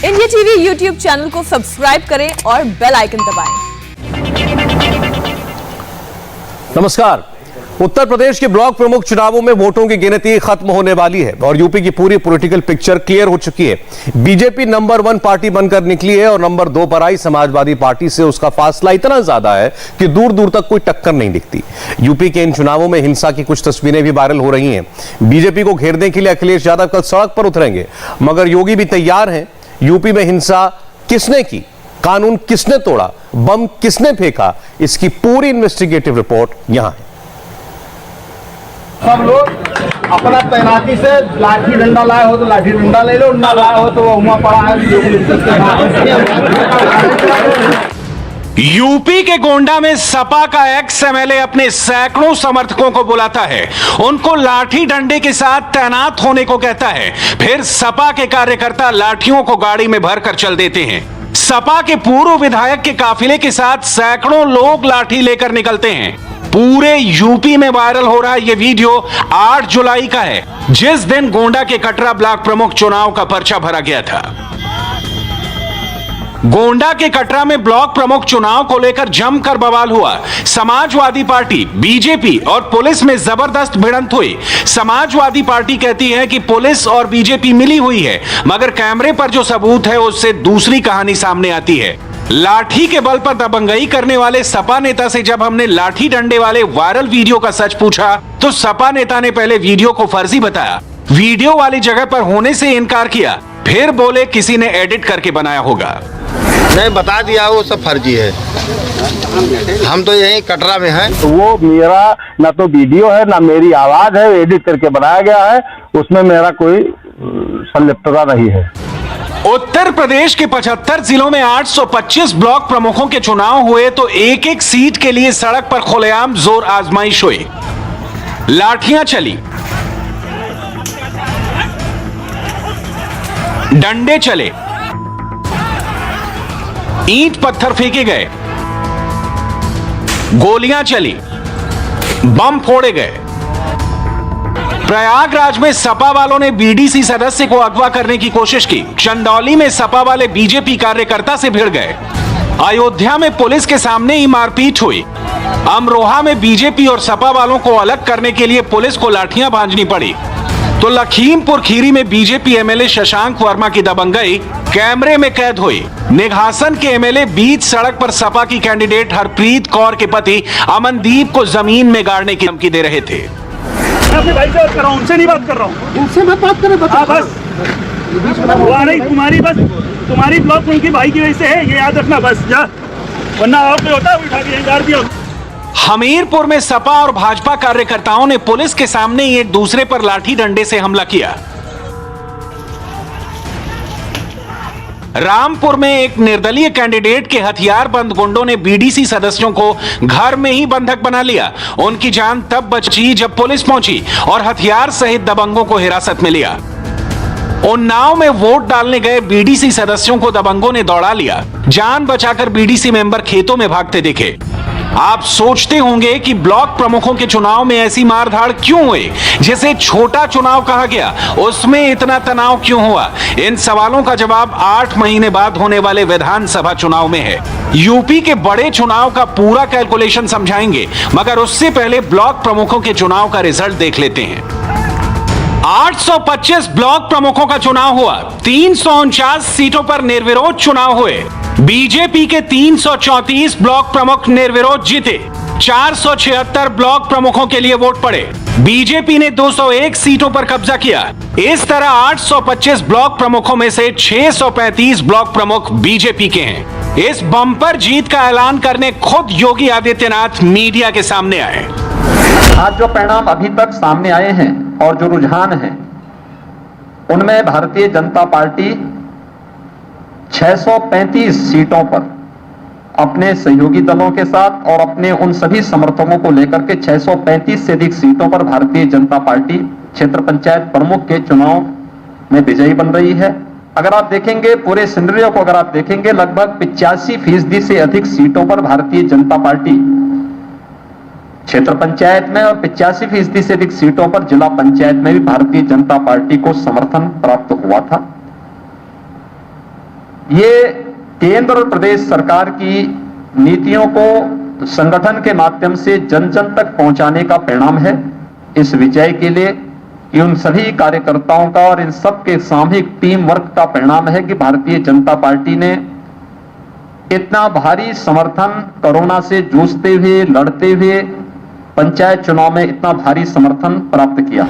India TV YouTube channel को subscribe करें और बेल आइकन दबाएं। नमस्कार। उत्तर प्रदेश के ब्लॉक प्रमुख चुनावों में वोटों की गिनती खत्म होने वाली है और यूपी की पूरी पॉलिटिकल पिक्चर क्लियर हो चुकी है। बीजेपी नंबर 1 पार्टी बनकर निकली है और नंबर 2 पर आई समाजवादी पार्टी से उसका फासला इतना ज्यादा है कि दूर दूर तक कोई टक्कर नहीं दिखती। यूपी के इन चुनावों में हिंसा की कुछ तस्वीरें भी वायरल हो रही हैं। बीजेपी को घेरने के लिए अखिलेश यादव कल सड़क पर उतरेंगे, मगर योगी भी तैयार हैं। यूपी में हिंसा किसने की, कानून किसने तोड़ा, बम किसने फेंका, इसकी पूरी इन्वेस्टिगेटिव रिपोर्ट यहां है। सब लोग अपना तैनाती से लाठी डंडा लाए हो तो लाठी डंडा ले लो, ना लाए हो तो वो हुआ पड़ा है। यूपी के गोंडा में सपा का एक्स एमएलए अपने सैकड़ों समर्थकों को बुलाता है, उनको लाठी डंडे के साथ तैनात होने को कहता है। फिर सपा के कार्यकर्ता लाठियों को गाड़ी में भरकर चल देते हैं। सपा के पूर्व विधायक के काफिले के साथ सैकड़ों लोग लाठी लेकर निकलते हैं। पूरे यूपी में वायरल हो रहा यह वीडियो 8 जुलाई का है, जिस दिन गोंडा के कटरा ब्लॉक प्रमुख चुनाव का पर्चा भरा गया था। गोंडा के कटरा में ब्लॉक प्रमुख चुनाव को लेकर जमकर बवाल हुआ। समाजवादी पार्टी, बीजेपी और पुलिस में जबरदस्त भिड़ंत हुई। समाजवादी पार्टी कहती है कि पुलिस और बीजेपी मिली हुई है, मगर कैमरे पर जो सबूत है उससे दूसरी कहानी सामने आती है। लाठी के बल पर दबंगई करने वाले सपा नेता से जब हमने लाठी डंडे वाले वायरल वीडियो का सच पूछा तो सपा नेता ने पहले वीडियो को फर्जी बताया, वीडियो वाली जगह पर होने से इनकार किया, फिर बोले किसी ने एडिट करके बनाया होगा। नहीं, बता दिया वो सब फर्जी है। हम तो यहीं कटरा में हैं। तो वो मेरा ना तो वीडियो है ना मेरी आवाज है, एडिट करके बनाया गया है, उसमें मेरा कोई संलिप्तता नहीं है। उत्तर प्रदेश के 75 जिलों में 825 ब्लॉक प्रमुखों के चुनाव हुए तो एक एक सीट के लिए सड़क पर खुलेआम जोर आजमाइश हुई, लाठियां चली, डंडे चले, ईंट पत्थर फेंके गए, गोलियां चली, बम फोड़े गए। प्रयागराज में सपा वालों ने बीडीसी सदस्य को अगवा करने की कोशिश की। चंदौली में सपा वाले बीजेपी कार्यकर्ता से भिड़ गए। अयोध्या में पुलिस के सामने ही मारपीट हुई। अमरोहा में बीजेपी और सपा वालों को अलग करने के लिए पुलिस को लाठियां भांजनी पड़ी। तो लखीमपुर खीरी में बीजेपी एमएलए शशांक वर्मा की दबंगई कैमरे में कैद हुई। निघासन के एमएलए बीच सड़क पर सपा की कैंडिडेट हरप्रीत कौर के पति अमनदीप को जमीन में गाड़ने की धमकी दे रहे थे। मैं अपने भाई से बात कर रहा हूँ, उनसे नहीं बात कर रहा हूँ। उनसे मत बात करें, बस नहीं, तुम्हारी ब्लॉक उनकी भाई की वजह से है, ये याद रखना बस। जा, वरना और कोई होता है उठा के यहीं गाड़ दिया। हमीरपुर में सपा और भाजपा कार्यकर्ताओं ने पुलिस के सामने ही एक दूसरे पर लाठी डंडे से हमला किया। रामपुर में एक निर्दलीय कैंडिडेट के हथियारबंद गुंडों ने बीडीसी सदस्यों को घर में ही बंधक बना लिया। उनकी जान तब बची जब पुलिस पहुंची और हथियार सहित दबंगों को हिरासत में लिया। उन्नाव में वोट डालने गए बीडीसी सदस्यों को दबंगों ने दौड़ा लिया। जान बचाकर बीडीसी मेंबर खेतों में भागते दिखे। आप सोचते होंगे कि ब्लॉक प्रमुखों के चुनाव में ऐसी मारधाड़ क्यों हुई, जिसे छोटा चुनाव कहा गया, उसमें इतना तनाव क्यों हुआ? इन सवालों का जवाब 8 महीने बाद होने वाले विधानसभा चुनाव में है। यूपी के बड़े चुनाव का पूरा कैलकुलेशन समझाएंगे, मगर उससे पहले ब्लॉक प्रमुखों के चुनाव का रिजल्ट देख लेते हैं। 825 ब्लॉक प्रमुखों का चुनाव हुआ। 349 सीटों पर निर्विरोध चुनाव हुए। बीजेपी के 334 ब्लॉक प्रमुख निर्विरोध जीते। 476 ब्लॉक प्रमुखों के लिए वोट पड़े। बीजेपी ने 201 सीटों पर कब्जा किया। इस तरह 825 ब्लॉक प्रमुखों में से 635 ब्लॉक प्रमुख बीजेपी के हैं। इस बम्पर जीत का ऐलान करने खुद योगी आदित्यनाथ मीडिया के सामने आए। आज जो परिणाम अभी तक सामने आए हैं और जो रुझान हैं, उनमें भारतीय जनता पार्टी 635 सीटों पर अपने सहयोगी दलों के साथ और अपने उन सभी समर्थकों को लेकर के 635 से अधिक सीटों पर भारतीय जनता पार्टी क्षेत्र पंचायत प्रमुख के चुनाव में विजयी बन रही है। अगर आप देखेंगे पूरे सिनेरियो को, अगर आप देखेंगे लगभग 85% से अधिक सीटों पर भारतीय जनता पार्टी क्षेत्र पंचायत में और 85% से अधिक सीटों पर जिला पंचायत में भी भारतीय जनता पार्टी को समर्थन प्राप्त हुआ था। ये केंद्र और प्रदेश सरकार की नीतियों को संगठन के माध्यम से जन जन तक पहुंचाने का परिणाम है। इस विजय के लिए इन सभी कार्यकर्ताओं का और इन सब के सामूहिक टीम वर्क का परिणाम है कि भारतीय जनता पार्टी ने इतना भारी समर्थन कोरोना से जूझते हुए लड़ते हुए पंचायत चुनाव में इतना भारी समर्थन प्राप्त किया।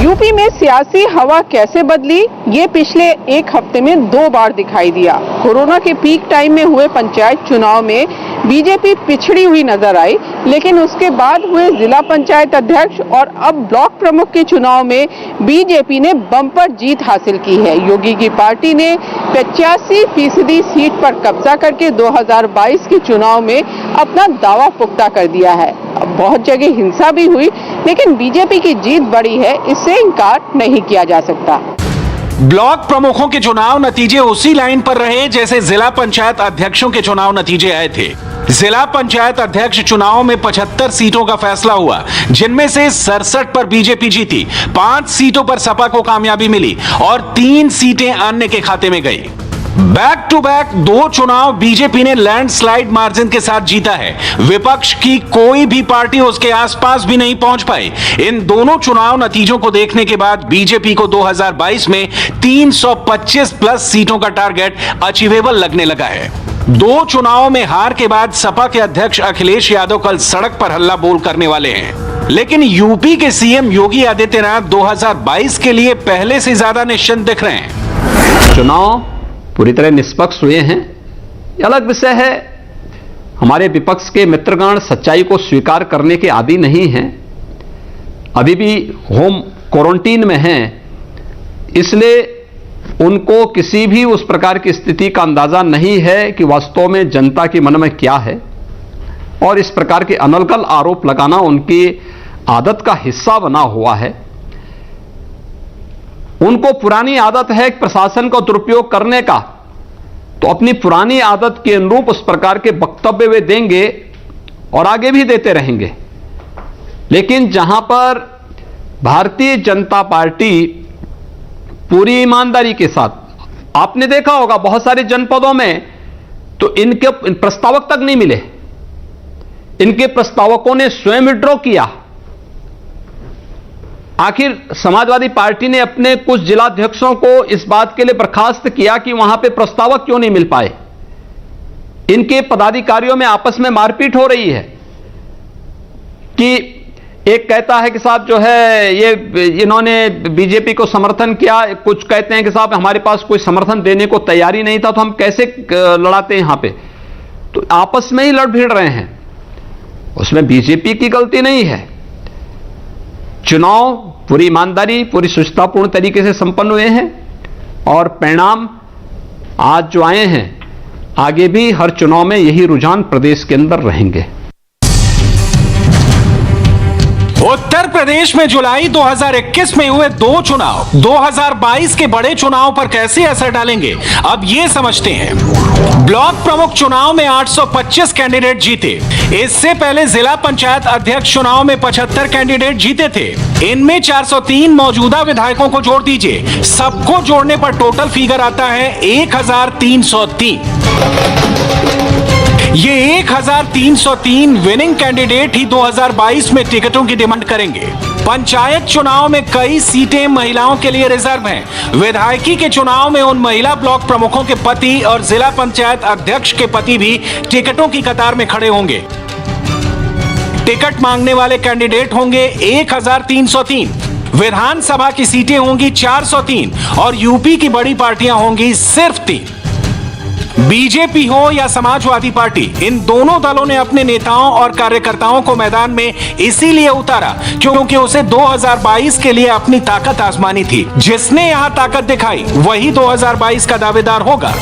यूपी में सियासी हवा कैसे बदली, ये पिछले एक हफ्ते में 2 बार दिखाई दिया। कोरोना के पीक टाइम में हुए पंचायत चुनाव में बीजेपी पिछड़ी हुई नजर आई, लेकिन उसके बाद हुए जिला पंचायत अध्यक्ष और अब ब्लॉक प्रमुख के चुनाव में बीजेपी ने बम्पर जीत हासिल की है। योगी की पार्टी ने 85% सीट पर कब्जा करके 2022 के चुनाव में अपना दावा पुख्ता कर दिया है। अब बहुत जगह हिंसा भी हुई, लेकिन बीजेपी की जीत बड़ी है, इससे इनकार नहीं किया जा सकता। ब्लॉक प्रमुखों के चुनाव नतीजे उसी लाइन पर रहे जैसे जिला पंचायत अध्यक्षों के चुनाव नतीजे आए थे। जिला पंचायत अध्यक्ष चुनाव में 75 सीटों का फैसला हुआ, जिनमें से 67 पर बीजेपी जीती, 5 सीटों पर सपा को कामयाबी मिली और 3 सीटें अन्य के खाते में गई। बैक टू बैक 2 चुनाव बीजेपी ने लैंडस्लाइड मार्जिन के साथ जीता है। विपक्ष की कोई भी पार्टी उसके आसपास भी नहीं पहुंच पाई। इन दोनों चुनाव नतीजों को देखने के बाद बीजेपी को 2022 में 325 प्लस सीटों का टारगेट अचीवेबल लगने लगा है। 2 चुनावों में हार के बाद सपा के अध्यक्ष अखिलेश यादव कल सड़क पर हल्ला बोल करने वाले हैं, लेकिन यूपी के सीएम योगी आदित्यनाथ 2022 के लिए पहले से ज्यादा निश्चिंत दिख रहे हैं। चुनाव पूरी तरह निष्पक्ष हुए हैं, यह अलग विषय है। हमारे विपक्ष के मित्रगण सच्चाई को स्वीकार करने के आदी नहीं हैं, अभी भी होम क्वारंटीन में हैं, इसलिए उनको किसी भी उस प्रकार की स्थिति का अंदाजा नहीं है कि वास्तव में जनता के मन में क्या है, और इस प्रकार के अनर्गल आरोप लगाना उनकी आदत का हिस्सा बना हुआ है। उनको पुरानी आदत है प्रशासन का दुरुपयोग करने का, तो अपनी पुरानी आदत के अनुरूप उस प्रकार के वक्तव्य वे देंगे और आगे भी देते रहेंगे। लेकिन जहां पर भारतीय जनता पार्टी पूरी ईमानदारी के साथ, आपने देखा होगा बहुत सारे जनपदों में तो इनके प्रस्तावक तक नहीं मिले, इनके प्रस्तावकों ने स्वयं विड्रॉ किया। आखिर समाजवादी पार्टी ने अपने कुछ जिलाध्यक्षों को इस बात के लिए बर्खास्त किया कि वहां पे प्रस्तावक क्यों नहीं मिल पाए। इनके पदाधिकारियों में आपस में मारपीट हो रही है कि एक कहता है कि साहब जो है ये इन्होंने बीजेपी को समर्थन किया, कुछ कहते हैं कि साहब हमारे पास कोई समर्थन देने को तैयारी नहीं था, तो हम कैसे लड़ाते हैं यहां पे। तो आपस में ही लड़ भिड़ रहे हैं, उसमें बीजेपी की गलती नहीं है। चुनाव पूरी ईमानदारी, पूरी सुचितापूर्ण तरीके से संपन्न हुए हैं और परिणाम आज जो आए हैं, आगे भी हर चुनाव में यही रुझान प्रदेश के अंदर रहेंगे। उत्तर प्रदेश में जुलाई 2021 में हुए 2 चुनाव 2022 के बड़े चुनाव पर कैसे असर डालेंगे, अब ये समझते हैं। ब्लॉक प्रमुख चुनाव में 825 कैंडिडेट जीते। इससे पहले जिला पंचायत अध्यक्ष चुनाव में 75 कैंडिडेट जीते थे। इनमें 403 मौजूदा विधायकों को जोड़ दीजिए, सबको जोड़ने पर टोटल फिगर आता है 1303। ये 1303 विनिंग कैंडिडेट ही 2022 में टिकटों की डिमांड करेंगे। पंचायत चुनाव में कई सीटें महिलाओं के लिए रिजर्व हैं। विधायकी के चुनाव में उन महिला ब्लॉक प्रमुखों के पति और जिला पंचायत अध्यक्ष के पति भी टिकटों की कतार में खड़े होंगे। टिकट मांगने वाले कैंडिडेट होंगे 1303। विधानसभा की सीटें होंगी 403 और यूपी की बड़ी पार्टियां होंगी सिर्फ 3। बीजेपी हो या समाजवादी पार्टी, इन दोनों दलों ने अपने नेताओं और कार्यकर्ताओं को मैदान में इसीलिए उतारा क्योंकि उसे 2022 के लिए अपनी ताकत आजमानी थी। जिसने यहां ताकत दिखाई वही 2022 का दावेदार होगा।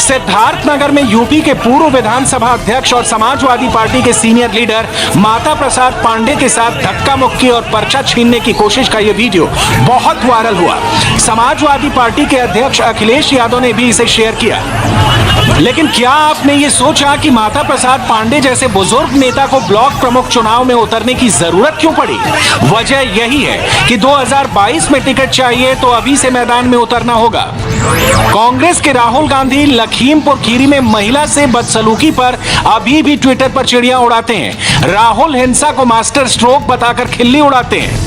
सिद्धार्थनगर में यूपी के पूर्व विधानसभा अध्यक्ष और समाजवादी पार्टी के सीनियर लीडर माता प्रसाद पांडे के साथ धक्का मुक्की और पर्चा छीनने की कोशिश का यह वीडियो बहुत वायरल हुआ। समाजवादी पार्टी के अध्यक्ष अखिलेश यादव ने भी इसे शेयर किया। लेकिन क्या आपने ये सोचा कि माता प्रसाद पांडे जैसे बुजुर्ग नेता को ब्लॉक प्रमुख चुनाव में उतरने की जरूरत क्यों पड़ी? वजह यही है कि 2022 में टिकट चाहिए तो अभी से मैदान में उतरना होगा। कांग्रेस के राहुल गांधी लखीमपुर खीरी में महिला से बदसलूकी पर अभी भी ट्विटर पर चिड़ियां उड़ाते हैं। राहुल हिंसा को मास्टर स्ट्रोक बताकर खिल्ली उड़ाते हैं।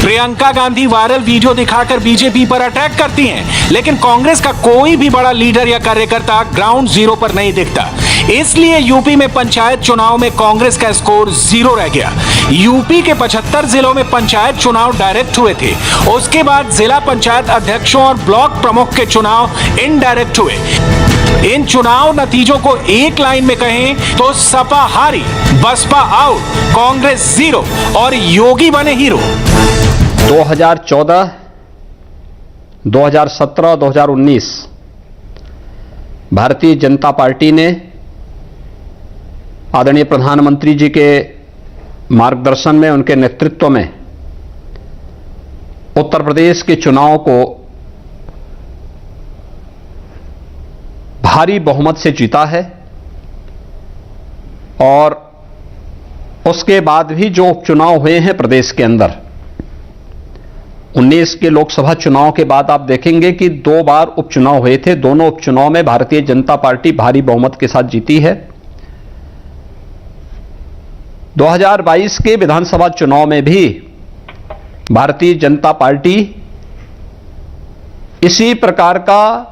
प्रियंका गांधी वायरल वीडियो दिखाकर बीजेपी पर अटैक करती हैं, लेकिन कांग्रेस का कोई भी बड़ा लीडर या कार्यकर्ता ग्राउंड जीरो पर नहीं दिखता। इसलिए यूपी में पंचायत चुनाव में कांग्रेस का स्कोर 0 रह गया। यूपी के 75 जिलों में पंचायत चुनाव डायरेक्ट हुए थे। उसके बाद जिला पंचायत अध्यक्षों और ब्लॉक प्रमुख के चुनाव इनडायरेक्ट हुए। इन चुनाव नतीजों को एक लाइन में कहें तो सपा हारी, बसपा आउट, कांग्रेस 0 और योगी बने हीरो। 2014, 2017, 2019 भारतीय जनता पार्टी ने आदरणीय प्रधानमंत्री जी के मार्गदर्शन में, उनके नेतृत्व में उत्तर प्रदेश के चुनाव को भारी बहुमत से जीता है। और उसके बाद भी जो उपचुनाव हुए हैं प्रदेश के अंदर, 19 के लोकसभा चुनाव के बाद आप देखेंगे कि 2 बार उपचुनाव हुए थे। दोनों उपचुनाव में भारतीय जनता पार्टी भारी बहुमत के साथ जीती है। 2022 के विधानसभा चुनाव में भी भारतीय जनता पार्टी इसी प्रकार का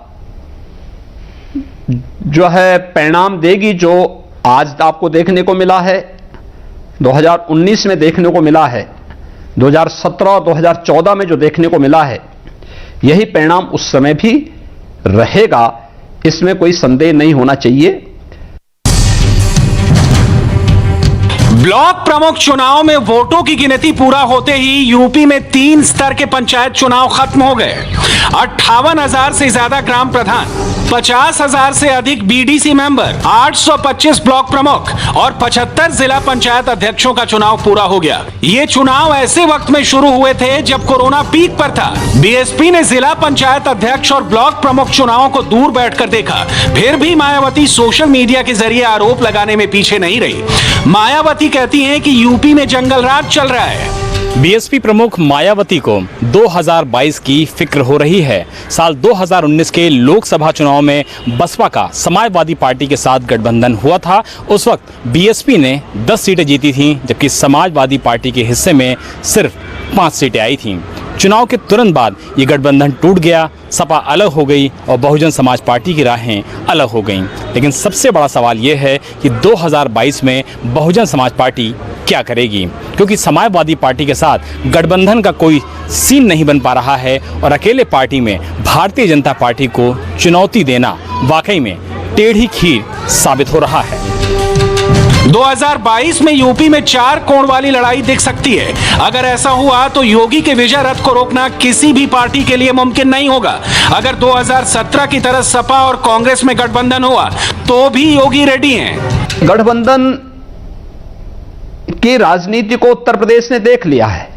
जो है परिणाम देगी जो आज आपको देखने को मिला है, 2019 में देखने को मिला है, 2017 और 2014 में जो देखने को मिला है, यही परिणाम उस समय भी रहेगा। इसमें कोई संदेह नहीं होना चाहिए। ब्लॉक प्रमुख चुनाव में वोटों की गिनती पूरा होते ही यूपी में 3 स्तर के पंचायत चुनाव खत्म हो गए। 58,000 से ज्यादा ग्राम प्रधान, 50,000 से अधिक बीडीसी मेंबर, 825 ब्लॉक प्रमुख और 75 जिला पंचायत अध्यक्षों का चुनाव पूरा हो गया। ये चुनाव ऐसे वक्त में शुरू हुए थे जब कोरोना पीक पर था। बीएसपी ने जिला पंचायत अध्यक्ष और ब्लॉक प्रमुख चुनावों को दूर बैठकर देखा। फिर भी मायावती सोशल मीडिया के जरिए आरोप लगाने में पीछे नहीं रही। मायावती कहती हैं कि यूपी में जंगल राज चल रहा है। बीएसपी प्रमुख मायावती को 2022 की फिक्र हो रही है। साल 2019 के लोकसभा चुनाव में बसपा का समाजवादी पार्टी के साथ गठबंधन हुआ था। उस वक्त बीएसपी ने 10 सीटें जीती थीं, जबकि समाजवादी पार्टी के हिस्से में सिर्फ 5 सीटें आई थीं। चुनाव के तुरंत बाद ये गठबंधन टूट गया, सपा अलग हो गई और बहुजन समाज पार्टी की राहें अलग हो गईं। लेकिन सबसे बड़ा सवाल ये है कि 2022 में बहुजन समाज पार्टी क्या करेगी, क्योंकि समाजवादी पार्टी के साथ गठबंधन का कोई सीन नहीं बन पा रहा है और अकेले पार्टी में भारतीय जनता पार्टी को चुनौती देना वाकई में टेढ़ी खीर साबित हो रहा है। 2022 में यूपी में 4 कोण वाली लड़ाई दिख सकती है। अगर ऐसा हुआ तो योगी के विजय रथ को रोकना किसी भी पार्टी के लिए मुमकिन नहीं होगा। अगर 2017 की तरह सपा और कांग्रेस में गठबंधन हुआ तो भी योगी रेडी हैं। गठबंधन की राजनीति को उत्तर प्रदेश ने देख लिया है।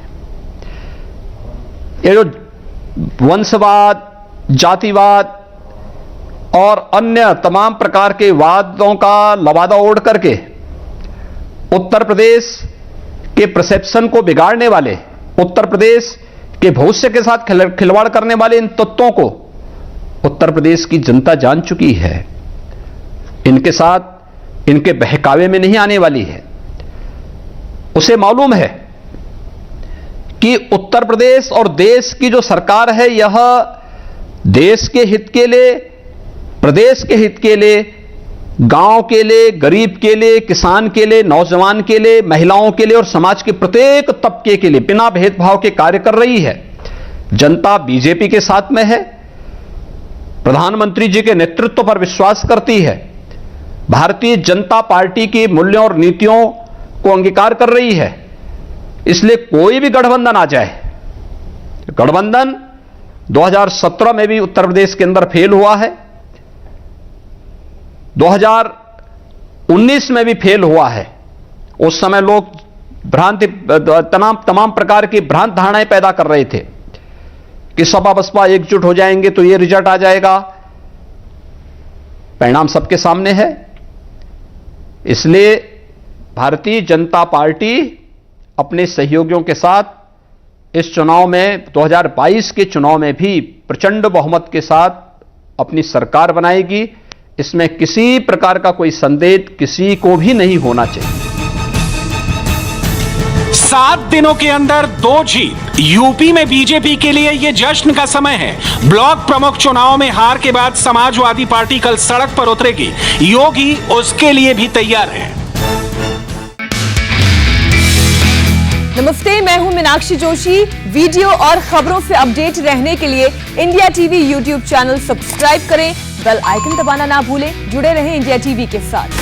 ये जो वंशवाद, जातिवाद और अन्य तमाम प्रकार के वादों का लबादा ओढ़ करके उत्तर प्रदेश के परसेप्शन को बिगाड़ने वाले, उत्तर प्रदेश के भविष्य के साथ खिलवाड़ करने वाले इन तत्वों को उत्तर प्रदेश की जनता जान चुकी है। इनके साथ, इनके बहकावे में नहीं आने वाली है। उसे मालूम है कि उत्तर प्रदेश और देश की जो सरकार है, यह देश के हित के लिए, प्रदेश के हित के लिए, गांव के लिए, गरीब के लिए, किसान के लिए, नौजवान के लिए, महिलाओं के लिए और समाज के प्रत्येक तबके के लिए बिना भेदभाव के कार्य कर रही है। जनता बीजेपी के साथ में है, प्रधानमंत्री जी के नेतृत्व पर विश्वास करती है, भारतीय जनता पार्टी की मूल्यों और नीतियों को अंगीकार कर रही है। इसलिए कोई भी गठबंधन आ जाए, गठबंधन 2017 में भी उत्तर प्रदेश के अंदर फेल हुआ है, 2019 में भी फेल हुआ है। उस समय लोग तमाम प्रकार की भ्रांत धारणाएं पैदा कर रहे थे कि सपा बसपा एकजुट हो जाएंगे तो ये रिजल्ट आ जाएगा। परिणाम सबके सामने है। इसलिए भारतीय जनता पार्टी अपने सहयोगियों के साथ इस चुनाव में 2022 के चुनाव में भी प्रचंड बहुमत के साथ अपनी सरकार बनाएगी। इसमें किसी प्रकार का कोई संदेह किसी को भी नहीं होना चाहिए। 7 दिनों के अंदर 2 जीत। यूपी में बीजेपी के लिए यह जश्न का समय है। ब्लॉक प्रमुख चुनाव में हार के बाद समाजवादी पार्टी कल सड़क पर उतरेगी। योगी उसके लिए भी तैयार है। नमस्ते, मैं हूं मीनाक्षी जोशी। वीडियो और खबरों से अपडेट रहने के लिए India TV YouTube channel subscribe करें, बेल आइकन दबाना ना भूलें। जुड़े रहें इंडिया टीवी के साथ।